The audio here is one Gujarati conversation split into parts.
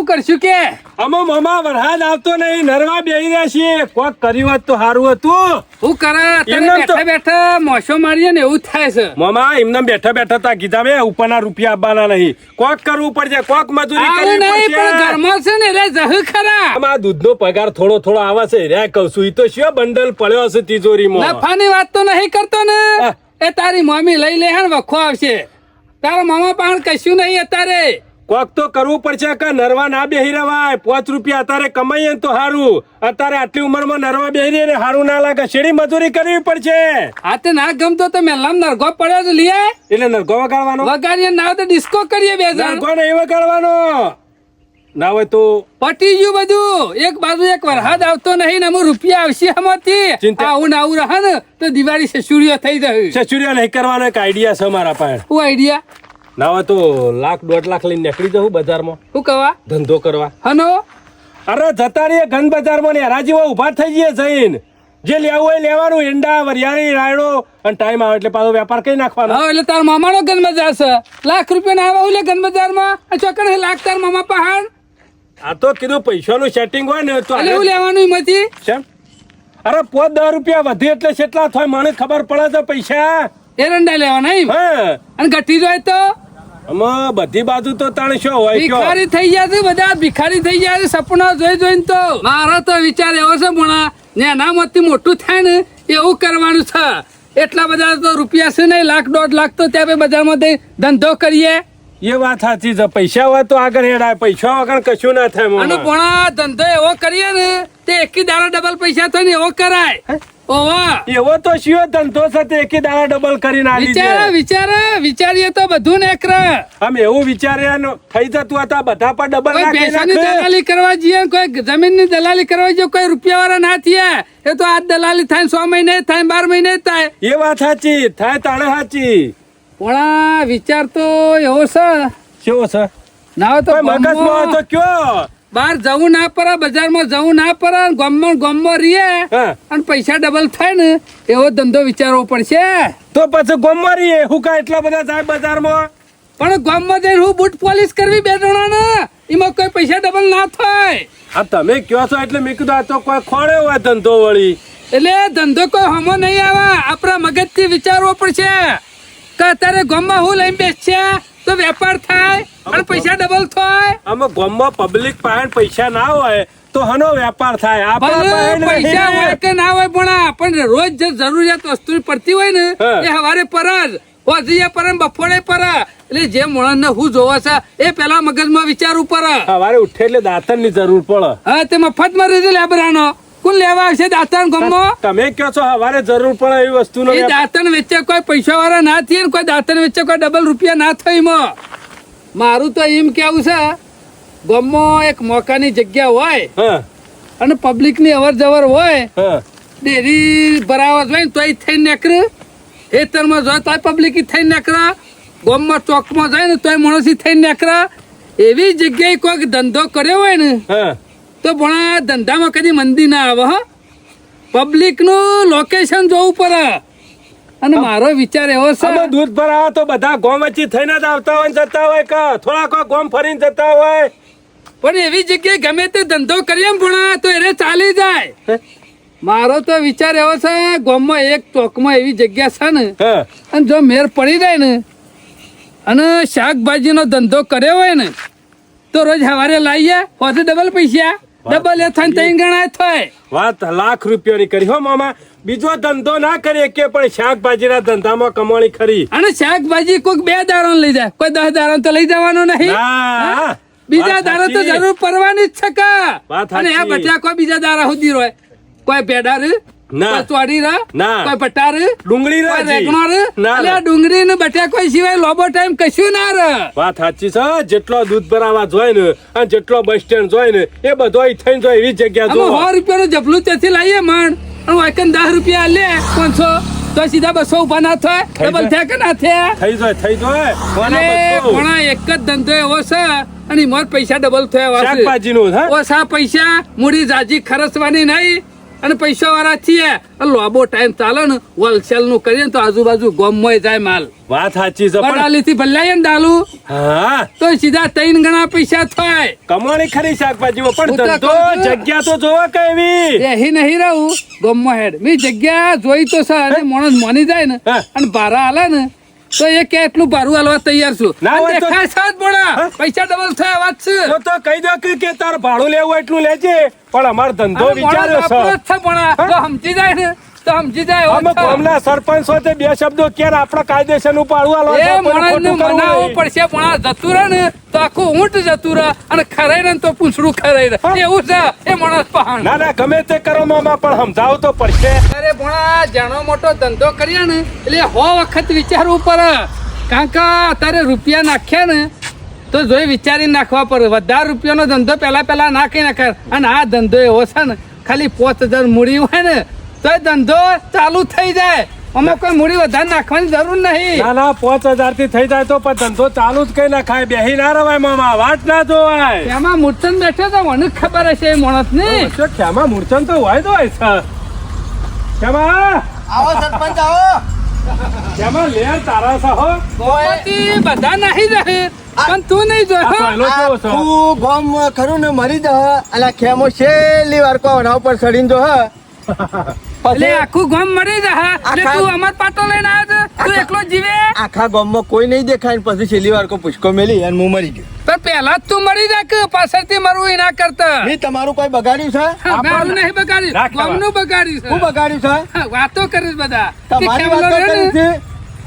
હું કરશું કે અમો મામા વરસાદ આવતો નહીં, નરવા બેહી રહ્યા છીએ. કોક કર્યું હોત તો સારું હતું. હું કરે એમને તો- બેઠા બેઠા મોસો મારીએ ને એવું થાય છે. મામા એમને બેઠા બેઠા તા કીધા બે ઉપરના રૂપિયા આપવાના નહીં. કોક કરવું પડશે, કોક મજૂરી આવું કરવી નહીં પણ પડશે. ઘરમાં છે ને એટલે જહ ખરા આમાં દૂધનો પગાર થોડો થોડો આવે છે. રે કહું છું, ઈ તો શું બંડલ પડ્યો છે તિજોરીમાં. નફાની વાત તો નહીં કરતો ને હા. એ તારી મમ્મી લઈ લે હે ને વખો આવશે. તારા મામા પાસે કશું નહીં અત્યારે. કોક તો કરવું પડશે કે નરવા ના બેહી રવાય. 5 રૂપિયા અત્યારે કમાઈએ ને તો સારું. અત્યારે આટલી ઉંમરમાં નરવા બેહી રહી ને સારું ના લાગે. શેરી મજૂરી કરવી પડશે. આ તે ના ગમતો તો મેલામ નરગો પડ્યો તો લઈ આય. એટલે નરગો વગાડવાનો. વગાડીએ ના હોય તો ડિસ્કો કરીએ બે જણ. નરગો નહીં વગાડવાનો. ના હોય તો પટી ગયું બધું. એક બાજુ એક વરસાદ આવતો નહીં ને અમુક રૂપિયા આવશે આમાંથી. ચિંતા- આવું ને આવું રહે ને તો દિવાળી સસુરીઓ થઈ જાય. સસુરિયા નહીં કરવાનો એક આઈડિયા છે મારા પાસે. શું આઈડિયા? ના હોય તો 1,00,000 2,00,000 લઈને નીકળી જવું બજારમાં શું કવા ધંધો કરવા. હનો અરે જતા રહીએ ઘન બજારમાં ને હરાજીમાં ઉભા થઈ જઈએ જઈને. જે લેવું હોય લેવાનું. ઈંડા વરિયાળી રાયડો અને ટાઈમ આવે એટલે પાછો વેપાર કઈ નાખવાનો. હા એટલે તાર મામાનો ગન બજાર છે. ₹1,00,000 ના આવા ઉલે ગન બજારમાં. આ ચોકડ લાખ તાર મામા પહાડ. આ તો કીધું પૈસાનું સેટિંગ હોય ને તો એટલે એવું લેવાનું એમાંથી. કેમ? અરે 5-10 રૂપિયા વધે એટલે કેટલા થાય મને ખબર પડે છે પૈસા. એરંડા લેવાના એમ. હા અને ઘટી જાય તો આમાં બધી બાજુ તો 300 હોય કયો. ભિખારી થઈ ગયા છે બધા. ભિખારી થઈ ગયા છે સપના જોઈ જોઈને તો. મારો તો વિચાર એવો છે ભણા નેનામાંથી મોટું થાય ને એવું કરવાનું છે. એટલા બધા તો રૂપિયા છે ને 1,00,000-1,50,000 તો ત્યાં બજારમાં ધંધો કરીએ. એ વાત સાચી છે. પૈસા હોય તો આગળ હેડાય. પૈસા વગર કશું ના થાય અને મામા. ભણા ધંધો એવો કરીએ ને તે એકી દાડા ડબલ પૈસા થાય ને એવો કરાય. ઓવા એવો તો શિયો ધંધો છે તે એકે દાડા ડબલ કરીને આલી વિચારે દે. વિચારીએ તો બધું ને આમ એવું વિચાર્યા ને થઈ જતું હતા બધા પર ડબલ કોઈ નાખી પૈસાની નાખે. દલાલી કરવા જઈએ કોઈ જમીનની દલાલી કરવા જઈએ કોઈ રૂપિયા વાળા ના થયા એ તો આ દલાલી થાય 6 મહિને થાય 12 મહિને થાય. એ વાત સાચી થાય તાણે સાચી. પણ વિચાર તો એવો છે કેવો છે? ના હોય તો કોઈ મગજમાં હોય ગામમાં તો કયો. બહાર જવું ના પડે બજારમાં જવું ના પડે ગામમાં રહીએ હા. અને પૈસા ડબલ થાય ને એવો ધંધો વિચારવો પડશે. તો પછી ગોમમાં રહીએ. હું કા એટલા બધા જાય બજારમાં. પણ ગામમાં જઈને હું બૂટ પોલિશ કરવી 2 જણાને એમાં કોઈ પૈસા ડબલ ના થાય. આ તમે કયો છો એટલે મેં કીધું આ તો કોઈ ખોળે હોય ધંધો વળી. એટલે ધંધો કોઈ હમો નહીં આવે. આપણા મગજથી વિચારવો પડશે કે અત્યારે ગામમાં હું લઈને બેસશે તો વેપાર થાય અને પૈસા ડબલ થાય. આમાં ગામમાં પબ્લિક પાસે પૈસા ના હોય તો હનો વેપાર થાય. આપણા ભલે પાસે પૈસા નહીં. હોય કે ના હોય પણ રોજ જે જરૂરિયાત વસ્તુ પડતી હોય ને હા. એ હવારે પર જ હોજીએ પર ને બપોરે પર. એટલે જે માણસને હું જોવા છે એ પેલા મગજમાં વિચારવું પડે. સવારે ઉઠે એટલે દાંતણ ની જરૂર પડે. હા તે મફતમાં રીઝ લેબરાનો કોણ લેવા આવશે દાંતણ ગામમાં? તમે કયો છો સવારે જરૂર પડે એવી વસ્તુનો એ વેપાર. દાંતણ વેચે કોઈ પૈસા વાળા ના થઈએ ને કોઈ દાંતણ વેચે કોઈ ડબલ રૂપિયા ના થાય એમાં. મારું તો એમ કેવું છે ગામમાં એક મોકાની જગ્યા હોય હા અને પબ્લિક ની અવર જવર હોય હા ડેરી ભરાવા જોઈએ ને તોય થઈને નીકળે. ખેતરમાં જાય તોય પબ્લિક થઈને નીકળે. ગામમાં ચોકમાં જાય ને તોય માણસી થઈને નીકળે. એવી જગ્યાએ કોઈક ધંધો કર્યો હોય ને હા તો ભણા ધંધામાં કદી મંદી ના આવે. હા પબ્લિક નું લોકેશન જોવું પડે. અને મારો વિચાર એવો છે આમાં દૂધ ભરાવા તો બધા ગોમ વચ્ચે થઈને જ આવતા હોય ને જતા હોય કે થોડા કોઈ ગોમ ફરીને જતા હોય. પણ એવી જગ્યાએ ગમે તે ધંધો કરીએ ને ભણા તો એને ચાલી જાય. મારો તો વિચાર એવો છે ગામમાં એક ચોકમાં એવી જગ્યા છે ને હા અને જો મેર પડી જાય ને અને શાકભાજીનો ધંધો કર્યો હોય ને તો રોજ સવારે લાવીએ હોતે ડબલ પૈસા ડબલ એ થાય 3 ગણા થાય. વાત ₹1,00,000 ની કરી હો મામા. બીજો ધંધો ના કરીએ કે પણ શાકભાજીના ધંધામાં કમાણી ખરી. અને શાકભાજી કોઈક 2 દાડા લઈ જાય કોઈ 10 દાડા તો લઈ જવાનો નહીં. ના બીજા વાત દાડા તો સાચી. જરૂર પડવાની જ છે કા. વાત અને આ સાચી. બચ્યા કોઈ બીજા દાડા સુધી રોય કોઈ ભેડા રે ના. કોઈ ચોડી રે ના. કોઈ પટ્ટા રે ડુંગળી કોઈ રાજી. રેગણો રે ના, એટલે ના. ડુંગળી ને બટ્યા કોઈ સિવાય લોબો ટાઈમ કશું ના રે. વાત સાચી છે. જેટલો દૂધ ભરાવા જોય ને અને જેટલો બસ સ્ટેન્ડ જોય ને એ બધો થઈને જોય એવી જગ્યા જો. આમાં 100 રૂપિયાનું જબલું ત્યાંથી લાવીએ મણ અને વાયકન 10 રૂપિયા લે 500 તો સીધા 200 ઉભા ના થાય. ડબલ થયા કે ના થયા? થઈ જાય કોના એટલે બધું? ઘણા એક જ ધંધો એવો છે અને મોર પૈસા ડબલ થયા વાસે. શાકભાજીનું, હા? ઓછા પૈસા મૂડી જાજી ખર્ચવાની નહીં અને પૈસા વાળા છીએ અને લાંબો ટાઈમ ચાલે ને હોલસેલ નું કરીએ ને તો આજુબાજુ ગોમમાં જાય માલ વાત સાચી છે પણ બડાલી થી ભલાઈએ ને ડાલુ હા તો સીધા 3 ગણા પૈસા થાય. કમાણી ખરી શાકભાજીમાં પણ હું તો ધંધો કહું છું. જગ્યા તો જોવા કેવી એહી નહીં રહું ગોમમાં હેડ મેં જગ્યા જોઈ તો છે અને માણસ માની જાય ને હા. અને ભાડા હાલે ને તો એ કે એટલું ભાડું હાલવા તૈયાર છું. ના અને હોય તો- દેખાય છે જ ભણા. હા? પૈસા ડબલ થયા વાત છે. તો કહી દો કે તાર ભાડું લેવું હોય એટલું લેજે પણ અમાર ધંધો અને માણસ વિચાર્યો આપણો જ છે છે ભણા. હા? જો સમજી જાય ને તો સમજી જાય એવો અમે છે. ગામના સરપંચ હોય તે બે શબ્દો ક્યારે આપણા કાયદેસર નું પાડવું આલો એ તો કોઈને માણસને ખોટું કરવું મનાવવું નહીં. પડશે પણ આ જતું રહે ને તો આખું ઊંટ જતું રહે અને ખરાઈ ને તો પૂંછડું ખરાઈ રહે. હા? એવું છે એ માણસ પહાણ. ના ના ગમે તે કરો મામા પણ સમજાવું તો પડશે અરે ભણા જાણો મોટો ધંધો કર્યા ને એટલે 100 વખત વિચારવું પડે કારણ કે અત્યારે રૂપિયા નાખ્યા ને તો જોઈ વિચારી નાખવા પડે. વધારે રૂપિયાનો ધંધો પહેલા નાખી નાખે અને આ ધંધો એવો છે ને ખાલી 5000 મૂડી હોય ને તો એ ધંધો ચાલુ થઈ જાય. આમાં કોઈ મૂડી વધારે નાખવાની જરૂર નહીં. ના ના 5000 થી થઈ જાય તો પણ ધંધો ચાલુ જ કઈ ના ખાય બેહી ના રવાય મામા વાત ના જોવાય એમાં મૂર્છન બેઠો તો મને ખબર હશે એ માણસ ને શું ખેમા મૂર્છન તો હોય તો હોય છે ખેમા આવો સરપંચ આવો. ખેમા લેર તારા સહો બધા નહીં રહે પણ તું નહીં આ જો પહેલો કેવો છે આખું ગામ ખરું ને મરી જ અને ખેમો છેલ્લી વાર કો વનાવ પર ચડીને જો હ એટલે પછી આખું ગામ મરી જા એટલે આખા- તું અમાર પાટો લઈને આવ્યો છે? તું એકલો જ જીવે આખા ગામમાં કોઈ નહીં દેખાય ને પછી છેલ્લી વાર કો પુષ્કો મેલી અને હું મરી ગયો. પણ પહેલા જ તું મરી જા કે પાછળથી મરવું એ ના કરતા મેં તમારું કોઈ બગાડ્યું છે? હા, મારું નહીં બગાડ્યું રાખ લેવા. ગામનું બગાડ્યું છે. હું બગાડ્યું છે? હા, વાતો કરીશ બધા કે તમારી કેમ વાતો લડે કરી ને? છે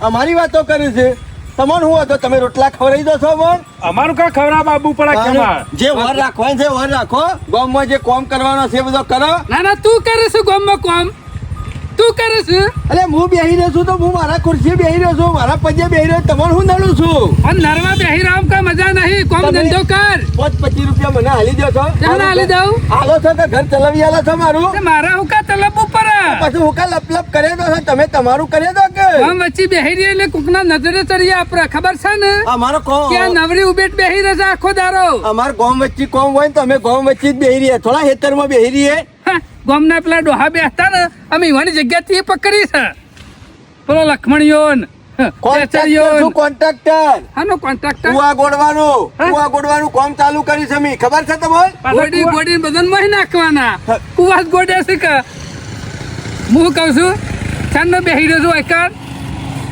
અમારી વાતો કરી છે તમને શું હતો તમે રોટલા ખવડાવી દો છો બોલ અમારું કા ખવડાવ બાબુ પડે ખેમા જે વર રાખવાનું છે વર રાખો ગામમાં જે કોમ કરવાનો છે એ બધો કરો. ના ના તું કરે છે ગામમાં કામ તું કરે છે એટલે હું બેહી રહ્યો છું તો હું મારા ખુરશી બેહી રહ્યો છું મારા પજે બેહી રહ્યો તમને હું નડું છું અને નરવા બેહી રામ કા મજા નહીં કામ તમે- ધંધો કર 25 રૂપિયા મને હાલી દો છો જાણે હાલી દઉં? હાલો છો કે ઘર ચલાવી આલો છો મારું તે મારા હુકા તલબ ઉપર પછી હું કા લપ કરે દો છો તમે તમારું કરે દો કે ગામ વચ્ચે બેહી રહી એટલે કોકના નજરે ચડી આપણે ખબર છે ને અમારો કોમ કે આ નવરી ઉભેટ બેહી રહેશે આખો દારો અમાર ગામ વચ્ચે કોમ હોય ને તો અમે ગામ વચ્ચે જ બેહી રહીએ થોડા ખેતરમાં બેહી રહીએ હા, ગામના પેલા ડોહા બેસતા ને અમે ઈવાની જગ્યાથી પકડી છે પેલો લખમણીયો ને, કોન્ટ્રાક્ટર ચેચરીયો છું ને. કોન્ટ્રાક્ટર આનો કોન્ટ્રાક્ટર કુવા ગોડવાનું કામ ચાલુ કર્યું છે મેં ખબર છે તમને ગોડી ગોડી બધાને મોહી નાખવાના હા. કુવાસ ગોડે છે કે હું કહું છું ચાંદનો બેહી રહ્યો છું એકર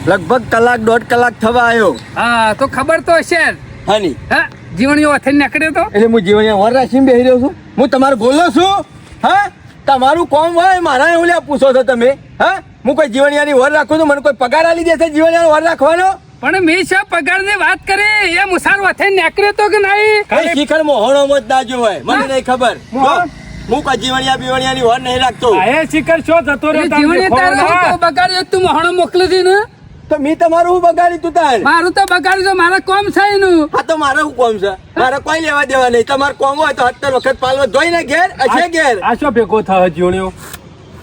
લગભગ કલાક 1.5 કલાક થવા આવ્યો હા તો ખબર તો હશે જ. હાની હા જીવણીઓ અથે નીકળ્યો તો એટલે હું જીવણીયા વર રાખીને બેહી રહ્યો છું હું તમારું બોલો છું હા તમારું કોમ હોય મારા હું લ્યા પૂછો છો તમે હા હું કોઈ જીવણિયાની વર રાખું છું મને કોઈ પગાર આલી દેશે જીવણિયાનો વર રાખવાનો પણ મેં છે પગારની વાત કરી એ મુસાર અથે નીકળ્યો તો કે નહીં કઈ શિખર મોહણો મત દાજો હોય મને નહીં ખબર મોહણ? જો, હું કોઈ જીવણિયા બીવણિયાની વર નહીં રાખતો આયે શિખર છો જતો રહ્યો તાર જીવણી દેખો તારે ના. હું તો બગાડ્યો તું મહાણો મોકલી દી ને તો મેં તમારું હું બગાડી તું તાર મારું તો બગાડ્યું છે મારા કોમ છે એનું હા તો મારે શું કોમ છે મારે કોઈ લેવા દેવા નહીં તમારે કોમ હોય તો 70 વખત પાલવા ધોઈને ઘેર હશે ઘેર આ શું ભેગો થાય જીવણીઓ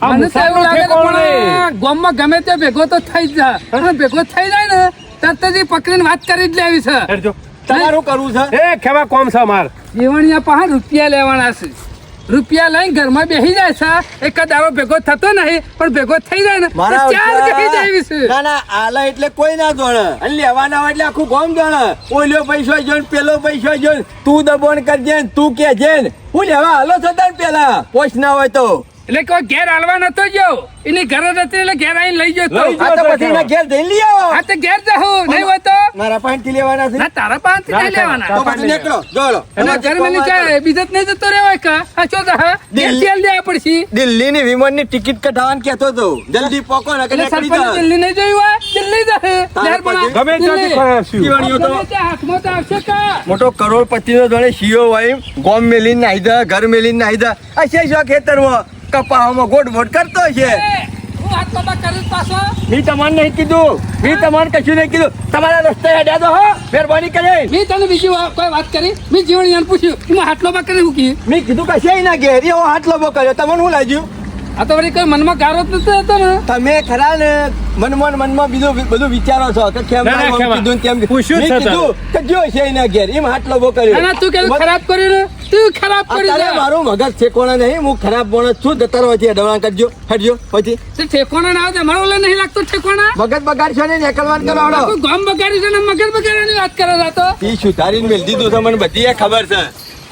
આ મને તો એવું મુસાફરો લાગે છે ઠેકોણો પણ નહીં. આ ગામમાં ગમે તે ભેગો તો થઈ જ જાય અને ભેગો થઈ જાય ને તરત જ ઈ પકડીને વાત કરી જ લેવી છે હેડજો. તમારું કરવું છે એ ખેમા કોમ છે માર જીવણિયા પાસે રૂપિયા લેવાના છે રૂપિયા લઈને ઘરમાં બેસી જાય છે એક દારો ભેગો થતો નહીં પણ ભેગો થઈ જાય ને તો મારા ચાર કહી જાય છે ના ના આલા એટલે કોઈ ના જોણે અને લેવાના હોય એટલે આખું ગામ જાણે ઓલ્યો પૈસો જોઈને પેલો પૈસો જોઈને તું દબોણ કરજે ને તું કેજે ને હું લેવા હાલો છો તાર પેલા પોચ ના હોય તો એટલે કોઈ ઘેર હાલવા નતો ગયો એની ઘરે હતી એટલે ઘેર આવીને લઈ ગયો તો લઈ આ તો પછી એના ઘેર જઈ લઈ આવો હા તો ઘેર જાઉં નહીં હોય તો મારા પાંચ લેવાના છે ના તારા પાંચ નહીં લેવાના તો પછી નીકળો જોડો અને ઘર મેલી ચાલે બીજે જ નહીં જતો રહેવાય કા હા ચો જા ઘેર તેલ દેવા પડશે દિલ્હી ની વિમાન ની ટિકિટ કઢાવવાનું કેતો તો જલ્દી પોકો ને એટલે નીકળી સરપંચ જાઓ. દિલ્હી નહીં જોયું હોય દિલ્હી જશે લહેર પછી બના ગમે ત્યાંથી ખરાશું. જીવણીઓ તો ગમે ત્યાં હાથમાં તો આવશે કા મોટો કરોડપતિ નો જોડે સીઓ હોય ગોમ મેલીને નાહી દે ઘર મેલીને નાહી દે અશે જો ખેતરમાં કપાવામાં ગોડમોડ કરતો છે હું હાથ પગા કરીશ પાછો મી તમારે નહીં કીધું મી તમારે કશું નહીં કીધું તમારા રસ્તે હેડ્યા તો હો મહેરબાની કરી મેં તને બીજી કોઈ વાત કરી મેં જીવણીયાને પૂછ્યું એમાં હાથલો બા કરી મૂકી મી કીધું કશે ના ઘેર એવો હાથ લોબો કર્યો તમને શું લાગ્યું આ તો વળી કોઈ મનમાં ગારો જ નતો હતો ને. તમે ખરા ને મનમાં બીજું બધું વિચારો છો કે કેમ ના, ના, આમ કેમ? કીધું ને તેમ પૂછ્યું જ મેં છે કીધું કે જો છે એના ઘેર એમ હાટલો બો કર્યો. ના, ના, તું કે ખરાબ કર્યું ને તું ખરાબ કર્યું અત્યારે છે. મારું મગજ ઠેકોણા નહીં, હું ખરાબ માણસ છું. દતરવાથી અડવાણ કરજો, હટજો પછી તે ઠેકોણા ના આવે મારો ઓલા નહીં લાગતો ઠેકોણા. મગજ બગાડશો ને એકલવાન કરવાડો. આખું ગામ બગાડ્યું છે ને મગજ બગાડવાની વાત કરે છે આ તો. ઈ સુધારીને મેલ દીધું છે, મને બધી એ ખબર છે.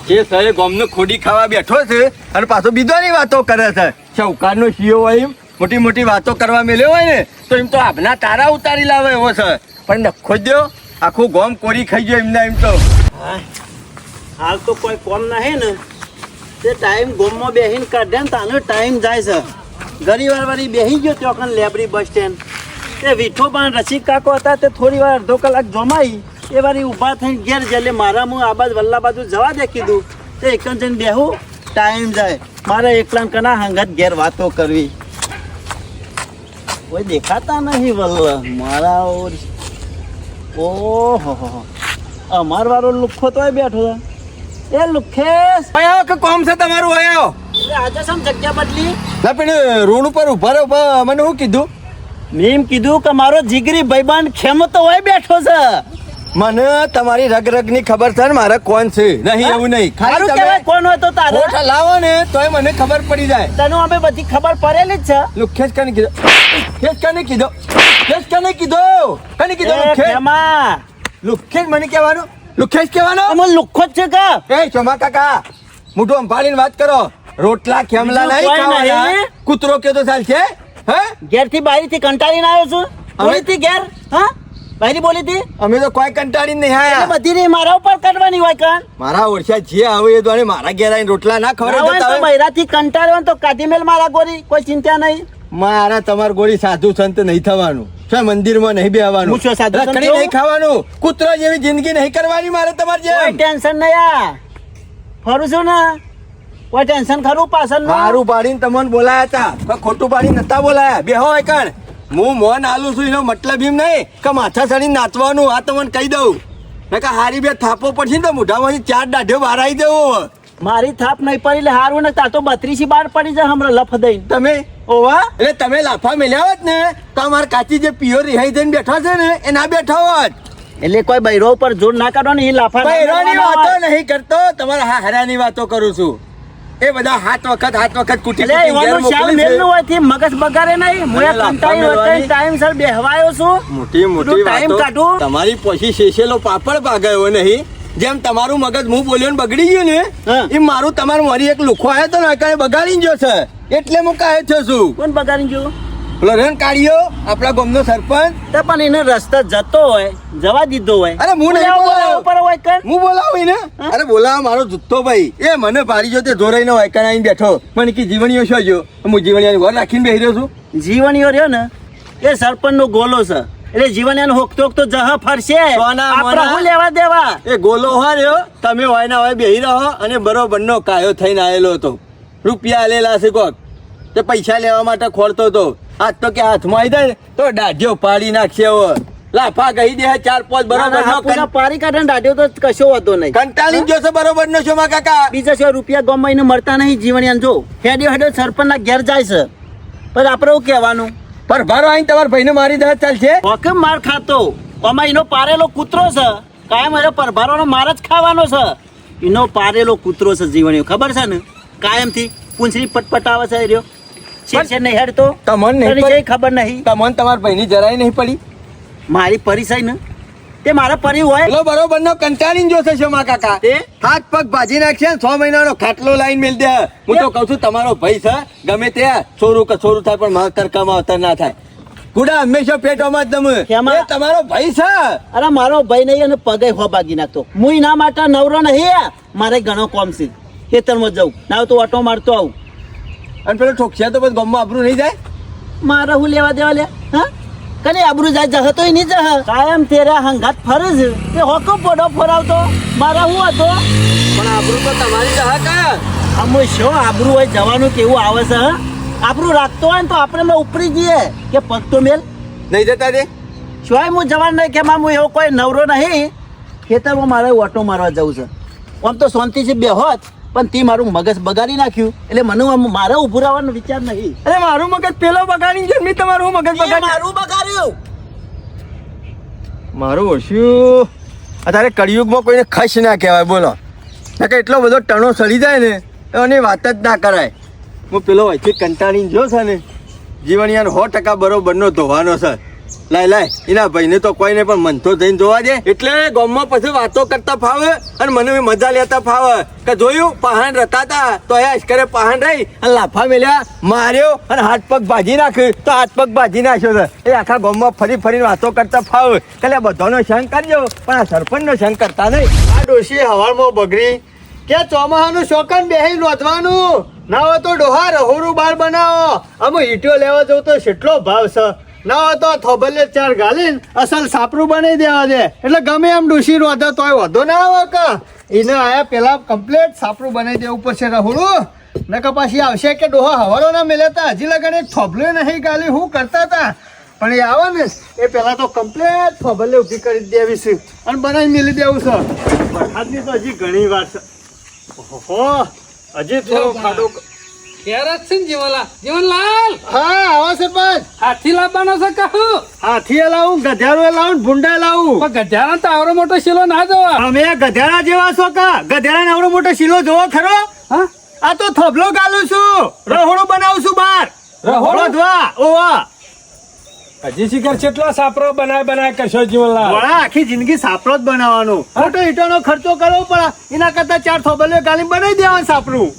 જે સહે ગામનો ખોડી ખાવા બેઠો છે અને પાછો બીજાની વાતો કરે છે. શાહુકારનો સીઓ હોય એમ મોટી મોટી વાતો કરવા મેલ્યો હોય ને તો એમ તો આપના તારા ઉતારી લાવે એવો છે. પણ નખો દો આખું ગામ કોરી ખાઈ ગયો એમને એમ તો. હાલ તો કોઈ કોમ નહીં ને તે ટાઈમ ગોમમાં બેહીને કાઢે ને તાનો ટાઈમ જાય છે. ઘણી વાર બેહી ગયો ત્યાં કણ લેબરી બસ સ્ટેન્ડ તે વીઠો પણ રસિક કાકો હતા તે થોડી વાર અડધો કલાક જમાઈ એ વારી ઊભા થઈને ઘેર જલે મારા હું આ બાજુ વલ્લા બાજુ જવા દે કીધું તે એક જઈને બેહું ટાઈમ જાય મારે એકલા કના હંગત ઘેર વાતો કરવી કોઈ દેખાતા નહીં વલ્લા મારા ઓહો અમાર વાળો લુખ્ખો તોય બેઠો છે એ લુખ્ખેશ આયો કે કોમ છે તમારું આયો એ આજે સમ જગ્યા બદલી ના પણ રોડ ઉપર ઉભા રહો મને શું કીધું મેં એમ કીધું કે મારો જીગરી ભાઈબંધ ખેમો તો હોય બેઠો છે મને તમારી રગ રગ ની ખબર છે ને મારે કોણ છે નહીં એવું નહીં સારું કહેવાય કોણ હોય તો તારે ઓઠ લાવો ને તોય મને ખબર પડી જાય. તને અમે બધી ખબર પડેલી જ છે લુખ્ખેશ કને કીધો લુખ્ખેશ કને કીધો એ લુખ્ખેશ ખેમા લુખ્ખેશ મને કહેવાનું લુખ્ખેશ કહેવાનો અમે લુખ્ખો જ છે કા એ ચોમા કાકા મોઢું સંભાળીને વાત કરો. રોટલા ખેમલા બીજું નહીં કોઈ ખાવાના નહીં. કૂતરો કે તો ચાલશે હે ઘેર થી બારી થી કંટાળીને આવ્યો છું બોલી થી ઘેર હા બારી બોલી થી અમે તો કોઈ કંટાળી નહીં એટલે આયા. બધી રી મારા ઉપર કરવાની હોય કાન મારા ઓળખ્યા જે આવે એ તો મારા ઘેર આવીને રોટલા ના ખવડાવતા હોય. બૈરા થી કંટાળ્યો ને તો કાઢી મેલ મારા ગોરી કોઈ ચિંતા નહીં મારા તમાર ગોળી સાધુ સંત નહીં થવાનું છે, મંદિરમાં નહીં બેહવાનું, હું શું સાધુ સંત રખડી છું? નહીં ખાવાનું, કૂતરો જેવી જિંદગી નહીં કરવાની મારે તમારે કોઈ જેમ. ટેન્શન નહીં આ ફરું છું ને કોઈ ટેન્શન ખરું પાછળ મારું પાડીને તમને બોલાયા હતા કોઈ ખોટું પાડીને નતા બોલાયા. બેહો એકણ હું મોન આલું છું એનો મતલબ એમ નહીં કે માથા સડીને નાચવાનું. આ તમને કહી દઉં નકા હારી બે થાપો પડશે ને તો મોઢામાંથી 4 દાઢીઓ બહાર આવી દેવો. મારી થાપ નહીં પડી એટલે હારું ને તાર તો 32 બાર પડી જાય હમણાં લફ દઈને તમે ઓવા એટલે તમે લાફા મેલ્યા હોત ને તો અમાર કાચી જે પિયો રિહાઈ જઈને બેઠા છે ને એ ના બેઠા હોત. એટલે કોઈ બૈરો ઉપર જોર ના કાઢો ને એ લાફા ના બૈરાની મારવાના વાતો હોય. નહીં કરતો, તમારા હારાની વાતો કરું છું. એ બધા હાથ વખત કુટી એટલે કુટી ઘેર એવાનું શાલ મોકલી મેલનું છે. હોય થી મગજ બગાડે નહીં હું મને લાફા કંટાળી મેલવાની. ટાઈમસર બેહવાયો છું મોટી મોટી બધું ટાઈમ વાતો. કાઢું. તમારી પોછી શેષેલો પાપડ પાગાયો નહીં. જેમ તમારું મગજ હું બોલ્યો ને બગડી ગયું ને હા. એમ મારું તમારું મારી એક લુખો આવ્યો તો ને એકણે બગાડીને ગયો છે એટલે હું કાયો છું છું. કોણ બગાડી ગયું પેલો રેન કાઢ્યો આપણા ગામનો સરપંચ. તો પણ એને રસ્તો જતો હોય જવા દીધો હોય અરે હું નહીં બોલાવ્યો. ઉપર હોય કર હું બોલાવું ને અરે બોલાવા મારો જુત્તો ભાઈ એ મને પાડી જો તે જોરાઈને વાયકાને આવીને બેઠો. મને કે જીવણીઓ શું જો હું જીવણીયાની ઘર રાખીને બેહી રહ્યો છું. જીવણીઓ રહ્યો ને એ સરપંચ નો ગોલો છે એટલે જીવણીયાનો હોકતો હોકતો જહ ફરશે સોના આપણે મોના. શું લેવા દેવા એ ગોલો હોય રહ્યો તમે હોય ના હોય બેહી રહો અને બરોબરનો કાયો થઈને આવેલો હતો. રૂપિયા આલેલા છે કોક તે પૈસા લેવા માટે ખોરતો હતો. આજ તો કે હાથમાં આવી જાય ને તો દાઢીઓ પાડી નાખશે હવે. લાફા કહી દે 4-5 બરોબરનો પૂરા પારી કાઢે દાઢ્યો તો કશો હતો નહીં કંટાળી ગયો છે બરોબરનો શોમાં કાકા. બીજા શું રૂપિયા ગામમાં એને મળતા નહીં જીવણીયાને જો હેડ્યો હેડ્યો સરપંચ ના ઘેર જાય છે પણ આપણે એવું કહેવાનું પર ભારો આવીને તમારા ભાઈને મારી દે ચાલશે. હોકમ માર ખાતો આમાં એનો પારેલો કૂતરો છે કાયમ એનો પરભારોનો માર જ ખાવાનો છે એનો પારેલો કૂતરો છે જીવણીઓ ખબર છે ને કાયમથી પૂંછડી પટપટ આવે છે એ રહ્યો છે નહીં હેડતો તમને નહીં તને પડી? જે ખબર નહીં તમને તમારા ભાઈની જરાય નહીં પડી. મારી પરિચય ને તે મારા પરી હોય પેલો બરોબરનો કંટાળીને જોશે શોમાં કાકા. તે? હાથ પગ ભાજી નાખશે ને 6 મહિનાનો ખાટલો લાઈન મેલ દે. હું તો કહું છું તમારો ભાઈ છે ગમે તે છોરું કે છોરું થાય પણ માવતર કમાવતર ના થાય. ગુડા હંમેશા પેટોમાં જ દમે. કેમાં? એ તમારો ભાઈ છે. અરે મારો ભાઈ નહીં અને પગે હો બાગી નાખતો હું એના માટે નવરો નહીં મારે ઘણો કોમ છે ખેતરમાં જવું ના તો ઓટો મારતો આવું અને પેલો ઠોકશિયા તો બસ ગામમાં આબરૂ નહીં જાય. મારે હું લેવા દેવા લે હા કને આબરૂ જાય જહ તો નહીં જહ કાયમ તેરા હંગાત ફરે છે તે હોકો પોડો ફરાવતો મારા હું હતો પણ આબરૂ તો તમારી જ હા. આમ શું આબરૂ હોય જવાનું કેવું આવે છે હા આબરૂ રાખતો હોય ને તો આપણે મેં ઉપરી જઈએ કે પગ તો મેલ નહીં જતા દે. શું હું જવાન નહીં કે મામું એવો કોઈ નવરો નહીં ખેતરમાં મારે ઓટો મારવા જવું છે આમ તો શાંતિથી બેહોત પણ તે મારું મગજ બગાડી નાખ્યું એટલે મને મારે ઉભું રહેવાનો વિચાર નહીં. અરે મારું મગજ પેલો બગાડી ગયો, મેં તમારું મગજ એ બગાડી. મારું બગાડ્યું. મારું ઓછું અત્યારે કળિયુગમાં કોઈને ખસ ના કહેવાય, બોલો. કે એટલો બધો ટણો સડી જાય ને એની વાત જ ના કરાય. હું પેલો વચ્ચે કંટાળીને જો છે ને, જીવણિયાનો 100% બરોબરનો ધોવાનો છે. લાય એના ભાઈને તો કોઈને પણ મન તો જઈને જોવા દે. એટલે ગામમાં પછી વાતો કરતા ફાવે અને મને મજા લેતા ફાવે. કે જોયું પહાણ રતા હતા તો એ અશ્કરે પહાણ રહી અને લાફા મેલ્યા, માર્યો અને હાથ પગ ભાજી નાખ્યું તો હાથ પગ ભાજી નાખ્યો છે. એ આખા ગામમાં ફરીને વાતો કરતા ફાવે. એટલે બધાનો સંગ કરજો પણ આ સરપંચનો સંગ કરતા નહીં. આ ડોશી હવારમાં બગડી કે ચોમાહાનું શોકન બેહી રોધવાનું ના હોય તો ડોહા રહોરું બાર બનાવો. અમે ઈંટો લેવા જવું તો કેટલો ભાવ છે, ના હોય તો થોબલે 4 ગાલીને અસલ સાપરું બનાવી દેવા દે. એટલે ગમે એમ ડોશી રોધે તોય વધો ના આવે કે એને આયા પેલા કમ્પ્લેટ સાપરું બનાવી દેવું પડશે રહોરું. નકર પાછી આવશે કે ડોહા હવારો ના મેલેતા હજી લગન એક થોબલે નહીં ગાલી હું કરતા હતા. પણ એ આવે ને એ પેલા તો કમ્પ્લેટ થોબલે ઊભી કરી દેવી છે અને બનાવી મેલી દેવું છે. વરસાદની તો હજી ઘણી વાર છે. ઓહો હજી થોડો ખાડો. ઘેર જ છે ને જીવનલાલ. હા આવો સરપંચ. હાથી લાવવાનો છે કહું. હાથી લાવું, ગધેડો લાવું, ભૂંડા લાવું. પણ ગધેડા તો આવડો મોટો શીલો ના જોવા. અમે ગધેડા જેવા છો કા? ગધેડા ને આવડો મોટો શીલો જોવો ખરો? હા આ તો થોભલો ગાલું છું, રહોડું બનાવું છું બાર. રહોડું? ધવા ઓવા હજી શિખર કેટલા સાપરો બનાય કરશો જીવનલાલ? વળા આખી જિંદગી સાપરો જ બનાવવાનો. મોટો ઈંટોનો ખર્ચો કરવો પડે એના કરતા 4 થોબલીઓ ગાલી બનાવી દેવાનું સાપરું.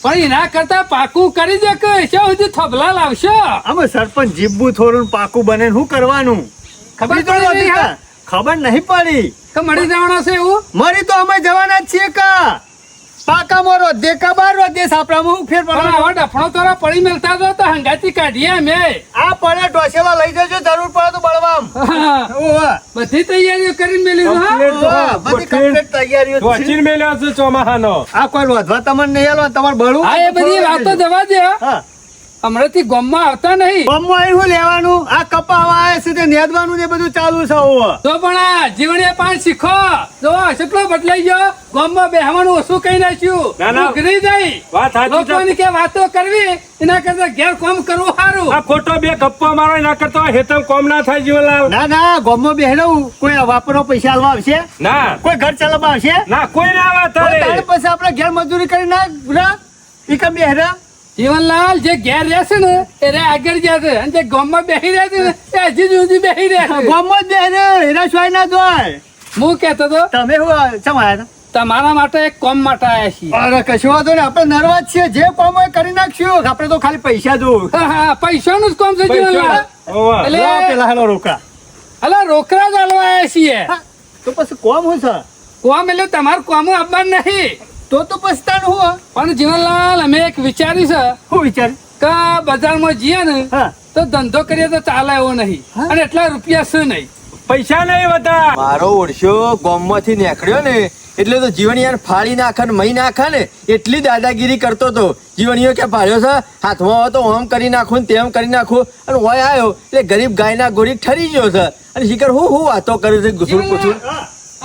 પણ એના કરતા પાકું કરી દે કે શા સુધી થોભલા લાવશો. અમે સરપંચ જીબવું થોડું પાકું બને શું કરવાનું ખબર ખબર પડી નહીં, હા? ખબર નહીં પડી. કે મળી જવાનો છે એવું. મરી તો અમે જવાના જ છીએ કા. પાકામાં રોધે કા બાર રોધે સાપરામાં હું ફેર પણ પડવાનો. આવા ડફણો તોરા પડી મેલતા જો તો હંગાતી કાઢીએ અમે. આ પડે ટોસેલા લઈ જજો, જરૂર પડે તો બળવામ. ઓવા બધી તૈયારીઓ કરીને મેલી હા. Complete. ઓવા, બધી કમ્પ્લીટ તૈયારીઓ જ છે. વચીને મેલ્યો છે ચોમાહાનો. આ કોઈ રોધવા તમને નહીં આલો, તમારે બળવું હા એ બધી વાતો જવા દે. હા હમણાંથી ગામમાં આવતા નહીં. બમમાં આવીને શું લેવાનું? આ કપાવા આવે છે તે નેદવાનું ને બધું ચાલુ છે. ઓવા તો પણ આ જીવણીયા પાન શીખો. જો કેટલો બદલાઈ ગયો. ગામમાં બેહવાનું ઓછું કહી નાખ્યું. ના, ના. ઉઘરી જાય. વાત સાચી છે. લોકોની કે વાતો કરવી એના કરતા ઘેર કામ કરવું સારું. આ ખોટો બે ગપ્પા મારો એના કરતા હેતમ કોમ ના થાય જીવનલાલ. ના ના ગોમમાં બેહડવું કોઈ વાપરવા પૈસા આલવા આવશે? ના કોઈ ઘર ચલાવવા આવશે? ના કોઈ ના આવે તો તારે તારે. પછી આપણે ઘેર મજૂરી કરી ના ઈ કમ બેહરા. જીવનલાલ જે ઘેર રહેશે ને એ રે આગળ જશે અને જે ગામમાં બેસી રહેશે ને એ હજી સુધી બેસી રહેશે. ગોમમાં જ બેહરે એના સિવાય ના જોય. હું કહેતો તો તમે શું ચમ આયા તમારા માટે એક કામ માટે આવ્યા છીએ. હતા? અરે કશું વાંધો નહીં, આપણે નરવા જ છીએ, જે કામ હોય કરી નાખશું. આપણે તો ખાલી પૈસા જોવું. હા, પૈસાનું જ કામ છે જીવનલાલ. ઓવા. એટલે લાવો પેલા હેલો રોકા. અલા રોકડા જ હાલવા આવ્યા છીએ. હા, તો પછી કોમ હું છે? કામ એટલે તમારું કામ આપવાનું નહીં. તો પછી તાણ હું પણ જીવનલાલ અમે એક વિચારી છે શું વિચાર? કે બજારમાં જઈએ ને હા તો ધંધો કરીએ તો ચાલે એવો નહીં અને એટલા રૂપિયા છે નહીં. પૈસા નહીં બધા. મારો ઓળશો ગામમાંથી નીકળ્યો ને એટલે તો જીવણિયાને ફાડી નાખે ને મહી નાખે ને એટલી દાદાગીરી કરતો હતો. જીવણીઓ કે પાડ્યો છે હાથમાં હોય તો ઓમ કરી નાખું ને તેમ કરી નાખું અને ઓય આવ્યો એટલે ગરીબ ગાયના ગોળી ઠરી ગયો છે અને શિખર હું વાતો કરે છે ગુસુર કુસુર.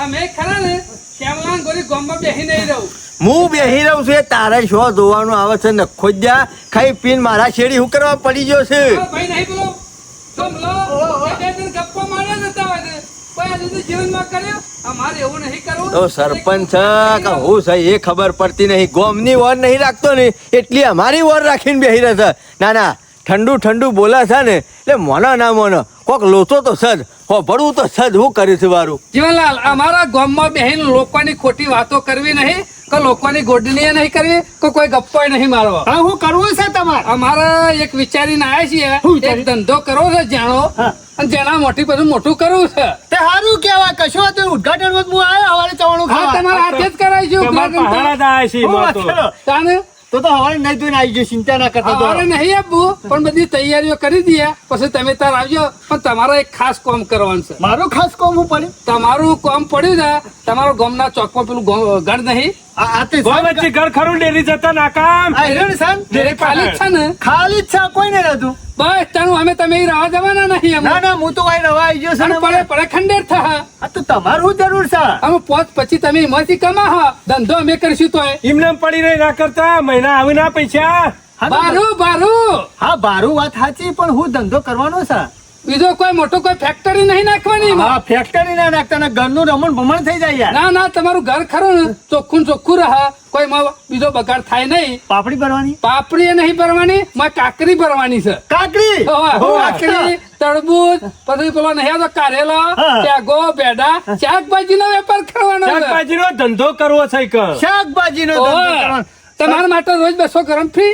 અમે ખરા ને શ્યામલાલ ગોરી ગામમાં બેસી નહીં રહું. હું બેહી રહ્યું છું એ તારે શું જોવાનું આવે છે ને ખોદ્યા ખાઈ પીને મારા શેડી હું કરવા પડી ગયો છે. ભાઈ નહીં બોલો તો બોલો બે દિન ગપ્પા માર્યા નતા હોય ને કોઈ આજે તો જીવનમાં કર્યો. અમારે એવું નહીં કરવું. તો સરપંચ છે કે હું છે એ ખબર પડતી નહીં. ગોમની વર નહીં રાખતો ને એટલી અમારી વર રાખીને બેહી રહે છે. ના ના ઠંડુ ઠંડુ બોલે છે ને એટલે મોનો ના મોનો કોક લોચો તો સજ ભરવું તો સજ હું કર્યું છે મારું. જીવનલાલ અમારા ગામમાં બેહીને લોકોની ખોટી વાતો કરવી નહીં કે લોકોની ગોડની નહીં કરવી કે કોઈ ગપ્પો નહીં મારવો. હા હું કરવું છે તમારે? અમારે એક વિચારીને આવ્યા છીએ શું એક વિચાર્યું? ધંધો કરવો છે જાણો હા. અને જેના મોટી બધું મોટું કરવું છે. તે સારું કહેવાય, કશો વાંધો નહીં. ઉદઘાટન માં હું આવ્યો હવારે ચવાણું હા ખાવા. તમારા હાથે જ કરાવીશું. તમારા પહાડા જ આયા છે હું એમાં વાત તો. કરો. તાને તો હવારે નહીં ધોઈને આવી ગયો, ચિંતા ના કરતા તો. અમારે નહીં આપવું પણ બધી તૈયારીઓ કરી દઈએ પછી તમે તાર આવજો. પણ તમારે એક ખાસ કામ કરવાનું છે. મારું ખાસ કોમ હું પડ્યું. તમારું કામ પડ્યું છે તમારો ગામના ચોકમાં પેલું ગઢ નહીં આ તે ગોળ વચ્ચે ઘર ખરું ડેરી જતા નાકામ. આ હિરણ છે ને? જે ખાલી જ છે ને ખાલી જ છે, કોઈ નહીં રહેતું. બસ તારું અમે તમે અહીં રહેવા જવાના નહીં અમે. ના હું તો અહીં રવા આવી ગયો છું અને ને પડે પડે ખંડેર થા આ તો તમારું શું જરૂર છે અમે પોત પછી તમે એમાંથી કમા ધંધો અમે કરીશું તોય એમને પડી રહી ના કરતા મહિના આવી ના પૈસા હા, તો- બારું બારું હા બારું વાત સાચી પણ હું ધંધો કરવાનો છે બીજો કોઈ મોટો કોઈ ફેક્ટરી નહીં નાખવાની એમાં. હા ફેક્ટરી ના નાખતા ને ઘરનું રમણ ભમણ થઈ જાય યાર ના ના તમારું ઘર ખરું ને ચોખ્ખું ચોખ્ખું રહે કોઈ માં બીજો બગાડ થાય નહીં. પાપડી ભરવાની પાપડી એ નહીં ભરવાની માં કાકરી ભરવાની છે. કાકડી કાકરી તરબૂચ પછી પેલો નહીં આવતો કારેલો હા. ચાગો બેડા શાકભાજી નો વેપાર કરવાનો છે. શાકભાજી નો ધંધો કરવો છે કે શાકભાજી નો ધંધો ઓય. કરવાનો. તમારા માટે રોજ 200 ગ્રામ ફ્રી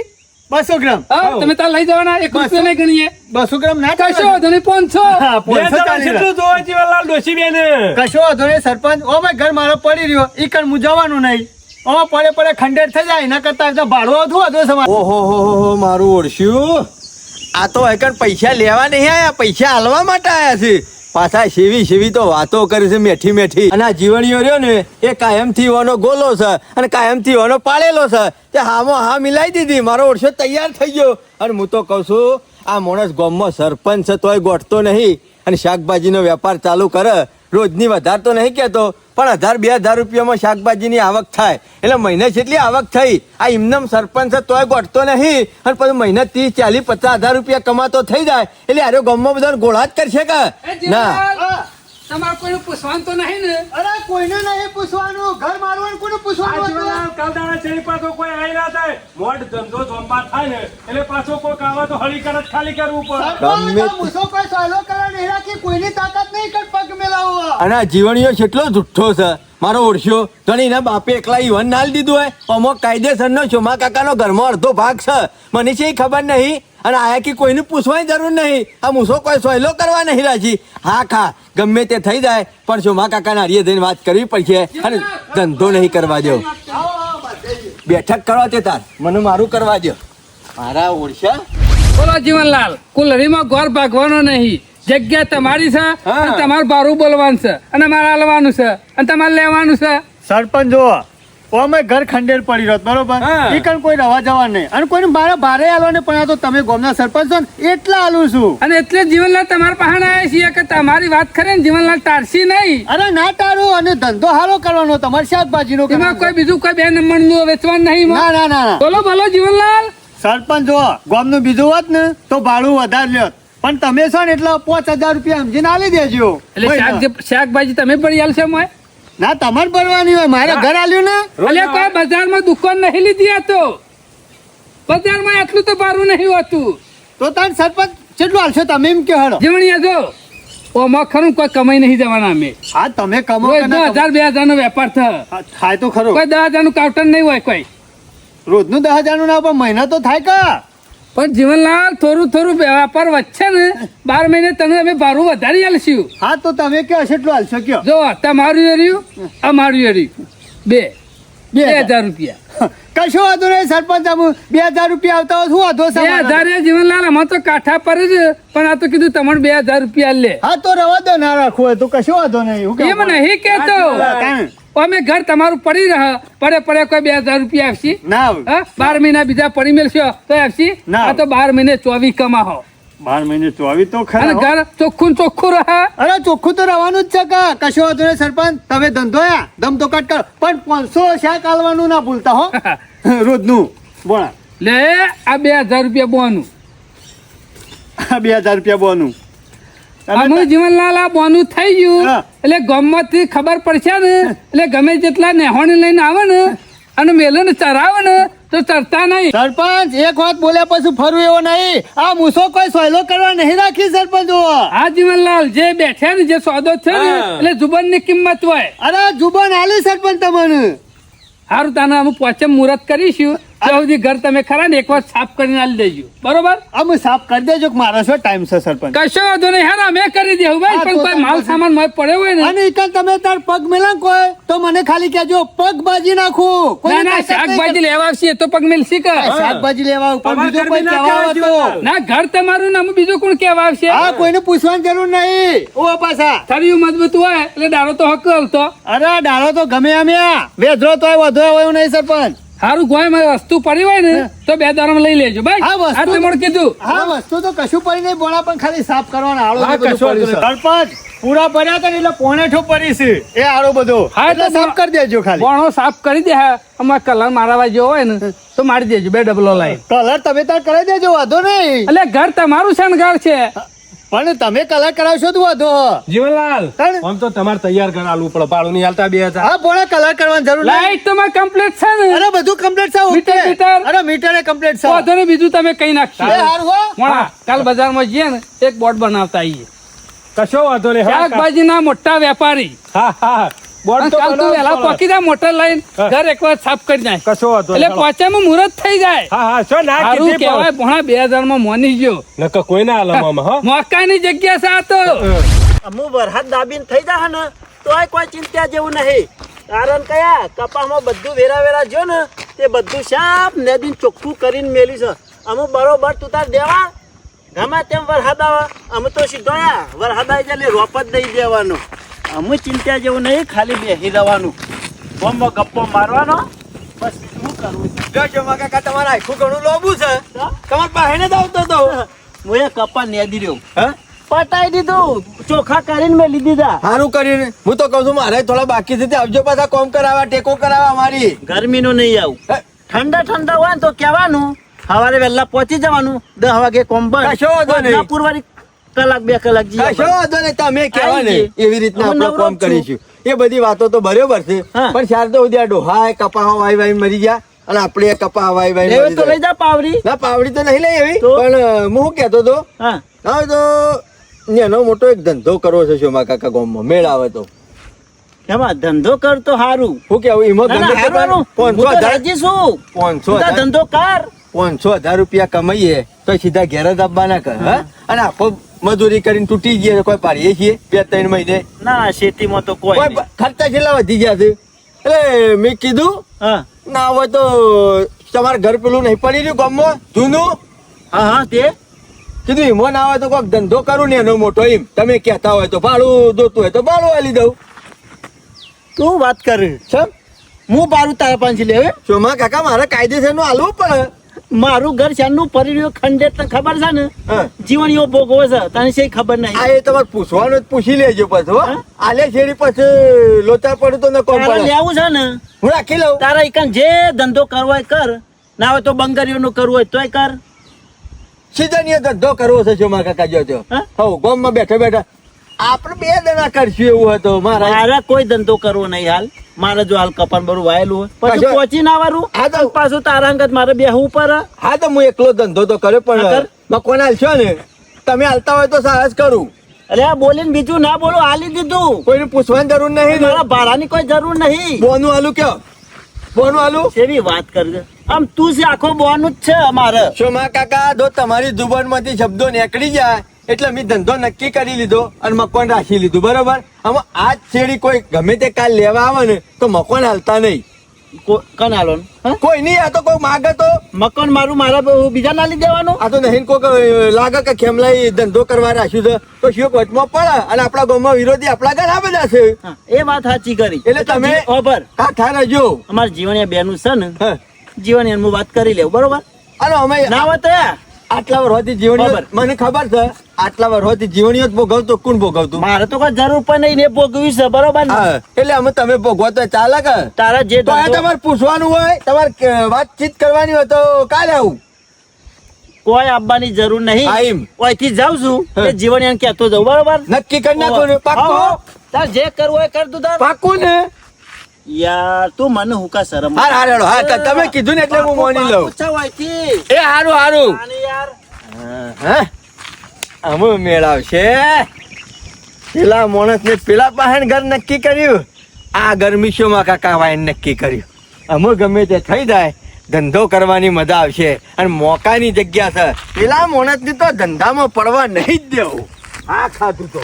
200 ગ્રામ તમે ત્યાં લઈ જવાના 1 રૂપિયા નહીં ગણીએ 200 ગ્રામ ના કશો ચાલે. વાંધો નહીં 500 હા, બે 500 જણા ચાલી કેટલું જોવા જીવનલાલ ડોશી બેન કશો વાંધો નહીં સરપંચ ઓ ભાઈ ઘર મારો પડી રહ્યો ઈ કણ હું જવાનું નહીં ઓ પડે પડે ખંડેર થઈ જાય એના કરતા એકદમ ભાડું આવતું હતું સમાજ ઓહો હો હો હો મારું ઓળશ્યું આ તો એકણ પૈસા લેવા નહીં આયા પૈસા હાલવા માટે આયા છે પાછા સેવી તો વાતો કરી છે મેઠી મેઠી અને આ જીવણીઓ રહ્યો ને એ કાયમથી વાનો ગોલો છે અને કાયમથી વાનો પાડેલો છે તે હામો હા મિલાઈ દીધી મારો ઓળશો તૈયાર થઈ ગયો અને હું તો કહું છું આ માણસ ગામમાં સરપંચ છે તોય ગોઠતો નહીં અને શાકભાજીનો વેપાર ચાલુ કરે રોજની વધાર તો નહીં કહેતો પણ 1000-2000 રૂપિયામાં શાકભાજીની આવક થાય એટલે મહિને જેટલી આવક થઈ આ ઇમનમ સરપંચ છે તોય ગોઠતો નહીં અને પછી મહિને 30-40-50 હજાર રૂપિયા કમાતો થઈ જાય એટલે આરો ગામમાં બધા ગોળા જ કરશે કે એ ના જીવનલાલ, તમારે કોઈને પૂછવાનું તો નહીં ને અરે કોઈને નહીં પૂછવાનું ઘર મારવાનું કોને પૂછવાનું હતું? કાલદાણા શેરી પાછો કોઈ આઈ ના થાય મોઢ ધંધો જોંબા થાય ને એટલે પાછો કોઈ કાવા તો હળી કરે ખાલી કરવું પડે સરપંચ, ગમે આ મૂસો કોઈ સહેલો કરવા નહીં રાખી કોઈની તાકાત નહીં કર પગ મેલાવો અને આ જીવણીઓ કેટલો જુઠ્ઠો છે મારો ઓળશ્યો તો એના બાપે એકલા ઈવન નાલ દીધું હોય અમુક કાયદેસરનો ચોમા કાકાનો ઘરમાં અડધો ભાગ છે મને છે ખબર નહીં અને આયા કે કોઈને પૂછવાની જરૂર નહીં આ મૂસો કોઈ સહેલો કરવા નહીં રાજી હા ખા ગમે તે થઈ જાય પણ ચોમા કાકાના હારીએ જઈને વાત કરવી પડશે અને ધંધો નહીં કરવા દો બેઠક કરવા તે તાર મને મારું કરવા દો મારા ઓળશા બોલો જીવનલાલ કુલરીમાં ઘર ભાગવાનો નહીં જગ્યા તમારી છે હા. અને તમારું બારું બોલવાનું છે અને મારે હાલવાનું છે અને તમારે લેવાનું છે. સરપંચ જો અમે ઘર ખંડેર પડી રહ્યો બરોબર હા. ઈ કણ કોઈ રવા જવા નહીં અને કોઈને મારા ભારે આલો ને પણ આ તો તમે ગામના સરપંચ છો ને એટલા આલું છું અને એટલે જીવનલાલ તમારા પાસે આવ્યા છીએ કે તમારી વાત કરે ને જીવનલાલ ટાળશી નહીં. અરે ના તારું અને ધંધો હારો કરવાનો તમારે શાકભાજી નો એમાં કોઈ બીજું કોઈ 2 નંબરનું વેચવાનું નહીં ના એમાં. ના ના ના. બોલો બોલો જીવનલાલ સરપંચ જો ગામનું બીજું હોત ને તો ભાડું વધારે લ્યોત પણ તમે છો ને એટલે 5000 રૂપિયા સમજીને આલી દેજો એટલે શાકભાજી તમે પડી આલશો એમાં? ના તમારે ભરવાની હોય મારે ઘર આલ્યું ને એટલે કોઈ બજારમાં દુકાન નહીં લીધી આ તો બજારમાં આટલું તો ભારું નહીં હોતું. તો તાર સરપંચ કેટલું હાલશો તમે એમ કે હળો જીવણીયા જો ઓમાં ખરું કોઈ કમાઈ નહીં જવાના અમે હા તમે કમો રોજ કે ના કમો. 1000-2000 નો વેપાર થાય. હા, થાય તો ખરો કોઈ 10,000 નું કાઉન્ટર નહીં હોય કોઈ. રોજનું 10,000 નું ના પણ મહિના તો થાય કા પણ જીવનલાલ થોડું વેપાર વધશે ને 12 મહિને તને અમે ભાડું વધારી આલશું. હા તો તમે કયો કેટલું હાલશો કયો જો તમારું એર્યું અમારું એર્યું 2000 રૂપિયા. કશો વાંધો નહીં સરપંચ આમ 2000 રૂપિયા આવતા હોય શું વાંધો છે અમારો? 2000 એ જીવનલાલ આમાં તો કાંઠા પર જ પણ આ તો કીધું તમને 2000 રૂપિયા લે હા તો રવા દો ના રાખવું હોય તો કશો વાંધો નહીં હું એમ નહીં કેતો કાંઈ. અમે ઘર તમારું પડી રહે પડે કોઈ 2000 રૂપિયા આપશી ના આવે. હા 12 મહિના બીજા પડી મેળશો તો આપશી ના. આ તો 12 મહિને 24 કમાહો 12 મહિને 24 તો ખરા અને હો. ઘર ચોખ્ખું રહે. અરે ચોખ્ખું તો રહેવાનું જ છે કા કશો વાંધો નહીં સરપંચ તમે ધંધો યા દમ તો કટ કરો પણ 500 શાક આલવાનું ના ભૂલતા હો રોજનું બોણા લે આ 2000 રૂપિયા બોનું 2000 રૂપિયા બોનું અમે જીવનલાલ આ બોનું થઈ ગયું હા. એટલે ગામમાંથી ખબર પડશે ને એટલે ગમે જેટલા નેહોણી લઈને આવે ને અને મેલન ચરાવે ને તો ચરતા નહીં. સરપંચ એક વાત બોલ્યા પછી ફરવું એવો નહીં આ મૂસો કોઈ સહેલો કરવા નહીં રાખી સરપંચ જુઓ. આ જીવનલાલ જે બેઠા ને જે સોદો થયો ને હા. એટલે જુબાન ની કિંમત હોય. અરે જુબાન આલી સરપંચ તમને સારું તાને અમે પોચમ મુહૂર્ત કરીશું ત્યાં સુધી ઘર તમે ખરા ને એકવાર સાફ કરીને આલી દેજો બરોબર. અમે સાફ કરી દેજો કે મારો શું ટાઈમ છે સરપંચ કશો વાંધો નહીં હા અમે કરી દેવું ભાઈ હા, પણ તો કોઈ માલ તમે- સામાન મોય પડ્યો હોય ને અને ઈકન તમે તાર પગ મેલાં કોઈ તો મને ખાલી કહેજો પગ બાજી નાખું કોઈ ના ના શાકભાજી લેવા આવશે એ તો પગ મેલશી કે શાકભાજી લેવા ઉપર તમારે બીજું ઘર કોઈ બી ના કહેવા કહેવાય હતો જીવનલાલ. ના ઘર તમારું ને અમે બીજું કોણ કેવા આવશે. હા કોઈને પૂછવાની જરૂર નહીં ઓ પાછા થરિયું મજબૂત હોય એટલે દાડો તો હક હલતો. અરે ડાળો તો ગમે આમ વેધરો તોય વધુ હોય એવું નહીં સરપંચ સારું કોઈ મારી વસ્તુ પડી હોય ને તો 2 દાડામાં લઈ લેજો ભાઈ. હા, વસ્તુ આ તમને કીધું. હા વસ્તુ તો કશું પડી નહીં બોલા પણ ખાલી સાફ કરવાના આળો હા, ને બધું કશું પડ્યું છે. સરપંચ પૂરા પડ્યા હતા ને એટલે પોણેઠો પડી છે એ આળો બધો હા, એટલે તો સાફ કરી દેજો ખાલી બોણો સાફ કરી દે. અમારે કલર મારવા જેવો હોય ને તો મારી દેજો 2 ડબલો લાઈ. કલર તમે તાર કરી દેજો વાંધો નહીં એટલે ઘર તમારું શણગાર છે. પણ તમે કલર કરાવશો તો વાંધો જીવનલાલ તાણ? આમ તો તમારે તૈયાર ઘર આલવું પડે ભાડું નહીં હાલતા 2000. હા પોણા કલર કરવાની જરૂર નહીં લાઈટ તમારે કમ્પ્લીટ છે ને? અરે બધું કમ્પ્લીટ છે મીટર, ઓકે મીટર. અરે મીટર કમ્પ્લીટ છે વાંધો નહીં, બીજું તમે કઈ નાખશો. એ હારું હો મોણા, કાલ બજારમાં જઈએ ને એક બોર્ડ બનાવતા આવીએ. કશો વાંધો નહીં હા, શાકભાજીના મોટા વેપારી. હા હા બોર્ડ તો કાલ તું બનાવવું વહેલા પડે. પોકી જા મોટર લઈને હા. ઘર એકવાર સાફ કરી નાખ. કશો વાંધો એટલે નહીં. પોચામાં મુહૂર્ત થઈ જાય. હા હા શું ના સારું કીધી કહેવાય ભોણા 2000 માં મોની ગયો. નકર કોઈ ના હાલે મામા હો મોકાની જગ્યા છે આ તો. અમુ વરસાદ દાબીને થઈ જાય ને તોય કોઈ ચિંતા જેવું નહીં. કારણ કયા કપામાં બધું વેરા વેરા જો ને તે બધું સાફ નદીને ચોખ્ખું કરીને મેલી છે. અમુ બરોબર તું તાર દેવા ગમે તેમ વરસાદ આવે અમે તો સીધો વરસાદ આવી જાય એટલે રોપ જ દઈ દેવાનો. અમુ ચિંતા જેવું નહીં, ખાલી બેસી રહેવાનું, બોમ્બો ગપ્પો મારવાનો, બસ શું કરવું છે. જો શોમા કાકા તમારે આખું ઘણું લોબું છે તમારે પાસે જ આવતો હતો. હું એ કપા નેદી રહ્યો, હા પટાઈ દીધું, ચોખા કરીને મેલી દીધા. સારું કરીને હું તો કહું છું મારે થોડા બાકી છે તે આવજો પાછા કોમ કરાવવા ટેકો કરાવવા અમારી. ગરમીનું નહીં આવું, હે? ઠંડા ઠંડા હોય ને તો કહેવાનું સવારે વહેલા પહોંચી જવાનું, 10 વાગે કોમ બંધ. કશો વાંધો નહીં. ના પુરવારી કલાક 2 કલાક જી કશો વાંધો નહીં, તમે કહેવા ને આવી જઈએ. એવી રીતના હું આપણે નવરો કોમ જ છું. કરીશું. એ બધી વાતો તો બરોબર છે હા. પણ શાર તો ઉદ્યા ડોહાય કપાહો વાઈ વાઈ મરી ગયા અને આપણે એ કપા વાઈ વાઈ લેવે મરી તો લઈ જાય. જા પાવડી. ના પાવડી તો નહીં લઈ એવી તો? પણ હું શું કહેતો હતો હા હવે તો એનો મોટો એક ધંધો કરવો છે શોમા કાકા ગામમાં મેળ આવે તો એમાં ધંધો કર તો સારું. શું કેવું એમાં ના, ના, ગમે તે હારવાનું. પણ હું તો 500,000 રાજી છું. 500,000 તું તાર ધંધો કર. 500,000 રૂપિયા કમાઈએ તો સીધા ઘેર જ આપવાના કર હા? અને આખો મજૂરી કરીને તૂટી ગયા કોઈ પાડીએ છીએ 2-3 મહિને ના શેતીમાં તો કોઈ કોઈ નહીં. ખર્ચા કેટલા વધી ગયા છે એટલે મેં કીધું હા ના હોય તો તમારે ઘર પેલું નહીં પડી રહ્યું ગામમાં જૂનું હા હા તે કીધું એમાં ના હોય તો કોઈક ધંધો કરું ને એનો મોટો એમ તમે કહેતા હોય તો ભાડું જોતું હોય તો ભાડું આલી દઉં. તું વાત કર. સમ હું બારું તારા પાંચ લેવે. શોમા કાકા મારે કાયદેસરનું આલવું પડે. મારું ઘર શાનનું પડી રહ્યું ખંડેર તને ખબર છે ને, હા. જીવન એવો ભોગવો છે તને છે ખબર નહીં. આ એ તમારે પૂછવાનું જ પૂછી લેજો પછી હો. હા? આલે શેરી પછી લોચા પડું તો ન કોમ તારે પડે લેવું છે ને હું રાખી લઉં. તારા એકન જે ધંધો કરવો હોય કર, ના હોય તો બંગારીઓનું કરવું હોય તોય કર. સીઝનીય ધંધો કરવો છે શોમા કાકા જોજો હા? હવ ગામમાં બેઠા બેઠા આપણે 2 જણા કરશું એવું હતું મારા મારે કોઈ ધંધો કરવો નહીં હાલ. મારે જો હાલ કપાન બરું વાયેલું હોય પછી પાછો- પહોંચી ના વારું હા તો- પાછું તારા અંગત મારે બેહવું પડે. હા તો હું એકલો ધંધો તો કર્યો હા, પણ કર. મકોન હાલશો ને તમે હાલતા હોય તો સાહસ કરું. અરે આ બોલીને બીજું ના બોલો, હાલી દીધું. કોઈને પૂછવાની જરૂર નહીં ને. મારા ભાડાની કોઈ જરૂર નહીં. બોનું આલુ કયો બોનું આલુ કેવી વાત કરે આમ તું છે આખો બોનું જ છે અમારે. શોમા કાકા જો તમારી જુબાનમાંથી શબ્દો નીકળી જાય એટલે મેં ધંધો નક્કી કરી લીધો અને મકાન રાખી લીધું બરોબર. આમાં આજ છેડી કોઈ ગમે તે કાલ લેવા આવે ને તો મકાન હાલતા નહીં. કન હાલો કોઈ નહીં આ તો કોઈ માગે તો મકાન મારું મારા બીજા ના લઈ દેવાનું. આ તો નહીં કોઈ લાગે કે ખેમલાઈ ધંધો કરવા રાખ્યું છે તો શિવ વચમાં પડે અને આપણા ગામમાં વિરોધી આપણા ઘણા બધા છે. હા, એ વાત સાચી કરી. એટલે તમે ખબર હા ઠારજો. અમારા જીવણીયા બેનું છે ને, હા જીવણીયા હું વાત કરી લેવું બરોબર. અને અમે ના હોય તો યા. આટલા વર્ષોથી જીવણીઓ ખબર. મને ખબર છે આટલા વર્ષોથી જીવણીઓ જ ભોગવતો કોણ ભોગવતું મારે તો કોઈ જરૂર પણ નહીં ને ભોગવી છે બરોબર ને? હા એટલે અમે તમે ભોગવો તો ચાલે કે તારા જે તો આ ધંધો- તમારે પૂછવાનું હોય તમારે વાતચીત કરવાની હોય તો કાલે આવું. કોઈ આપવાની જરૂર નહીં. હા, એમ. ઓયથી જાઉં છું હા. એ જીવણીયાને કહેતો જાઉં બરોબર. નક્કી કરી નાખો ને હા, પાક્કું હા. તાર જે કરવું હોય કર તું તાર. પાક્કું ને યાર તું મને હુકા શરમ હાર હાર હેડો. હા તમે કીધું ને એટલે હું મોની લઉં. પૂછા હોયથી. એ હારું હારું આને યાર હા અમુ મેળવશે પેલા માણસ ને પેલા પાસે ઘર નક્કી કર્યું આ ગરમીશોમાં કાકા વાઈન નક્કી કર્યું. અમુ ગમે તે થઈ જાય ધંધો કરવાની મજા આવશે અને મોકાની જગ્યા છે પેલા માણસ ને તો ધંધામાં પડવા નહીં જ દેવું. આ ખાધું તો